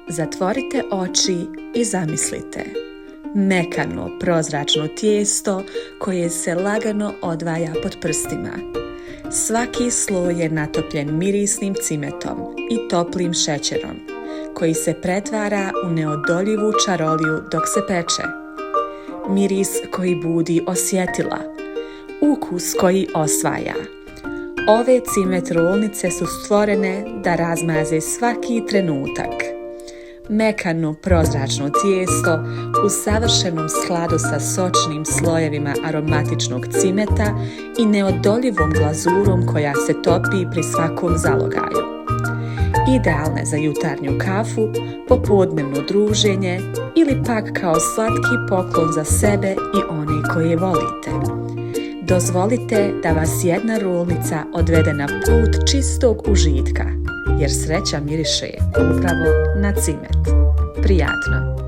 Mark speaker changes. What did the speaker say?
Speaker 1: Zatvorite oči i zamislite mekano, prozračno tijesto koje se lagano odvaja pod prstima. Svaki sloj je natopljen mirisnim cimetom i toplim šećerom, koji se pretvara u neodoljivu čaroliju dok se peče. Miris koji budi osjetila, ukus koji osvaja. Ove cimet rolnice su stvorene da razmaze svaki trenutak. Mekano, prozračno tijesto u savršenom skladu sa sočnim slojevima aromatičnog cimeta i neodoljivom glazurom koja se topi pri svakom zalogaju. Idealne za jutarnju kafu, popodnevno druženje ili pak kao slatki poklon za sebe i one koje volite. Dozvolite da vas jedna rolnica odvede na put čistog užitka, jer sreća miriše upravo na cimet. Prijatno!